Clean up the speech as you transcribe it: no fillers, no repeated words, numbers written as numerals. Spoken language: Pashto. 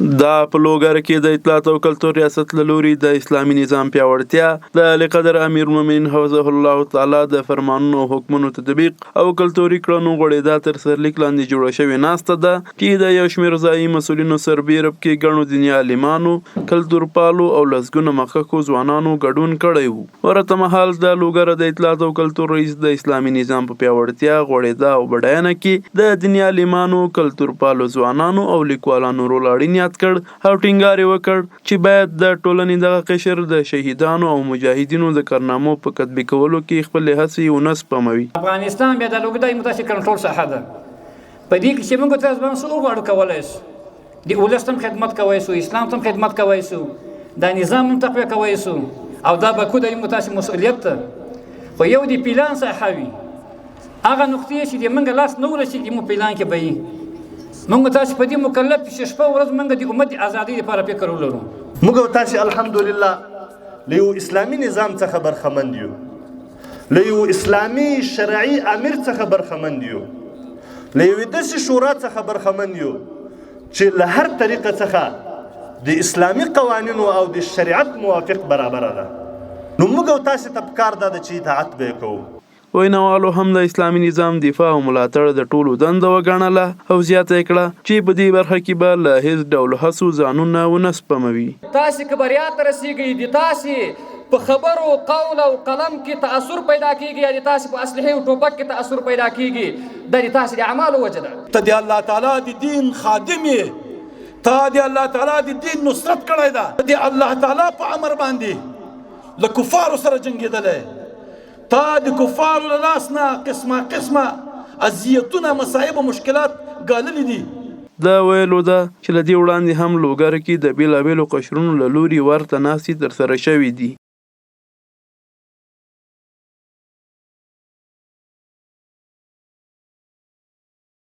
دا په لوګر کې د اطلاعات او کلتور ریاست له لوري د اسلامي نظام پیاوړتیا د لقدر امیر المؤمنین حفظه الله تعالی د فرمانونو او حکمونو تطبیق او کلتوري کړنو غوړېدا تر سرلیک لاندې جوړه شوې ناسته ده چې د یو شمېر ځایي مسؤلینو سربیرب کې ګڼو دیني عالمانو کلتور پالو او لسګونه مخکښو ځوانانو ګډون کړی وو. ورته مهال د لوګر د اطلاعات او کلتور رئیس د اسلامي نظام په پیاوړتیا غوړېدا او بډاینه کې د دیني عالمانو کلتور پالو ځوانانو او لیکوالانو رول اړین یاد کړ او ټینګار یې وکړ چې باید د ټولنې دغه قشر د شهیدانو او مجاهدینو د کارنامو په تطبیق کولو کې خپلې هڅې ونه سپموي. افغانستان بیا د لوګدای متاسې کنټرول ساحه ده په دې کې چې موږ تاسو باندې څه وغواړو کولی شو د ولس ته خدمت کوی شو اسلام ته خدمت کوی شو دا نظام هم تقویه کوی شو او دا به کو د متاسې مسؤلیت ته خو یو د پلان ساحه وي هغه نقطې چې د موږ لاس نه ورسېږي موږ پلان کې به وي موږ تاسو په دې مکلف چې شپه ورځ موږ د امت ازادۍ لپاره فکر ولرو. موږ تاسو الحمدلله له یو اسلامي نظام څخه برخمند یو له یو اسلامي شرعي امیر څخه برخمند یو له یو داسې شورا څخه برخمند یو چې له هر طریقه څخه د اسلامي قوانینو او د شریعت موافق برابر ده. نو موږ تاسو ته پکار ده چې اطاعت به کوو. ویناوالو هم د اسلامي نظام دفاع او ملاتړ د ټولو دنده وګڼله او زیاته یې کړه چې په دې برخه کې به له هیڅ ډول هڅو ځانونه ونه سپموي. تاسې که بریا ته رسېږئ د تاسې په خبرو قول او قلم کې تاثر پیدا کیږي یا د تاسې په اسلحې او ټوپک کې تاثر پیدا کیږي دا د تاسې د اعمالو وجه ده. ته د الله تعالی د دین خادم یې تا د الله تعالی د دین نصرت کړی ده د الله تعالی په امر باندې له کفارو سره جنګېدلی تا د کفارو له لاس نه قسمه اذیتونه مصایب او مشکلات ګاللي دي. دا ویلو ده چې له دې وړاندې هم لوګر کې د بېلابېلو قشرونو له لوري ورته ناستې ترسره شوې دي.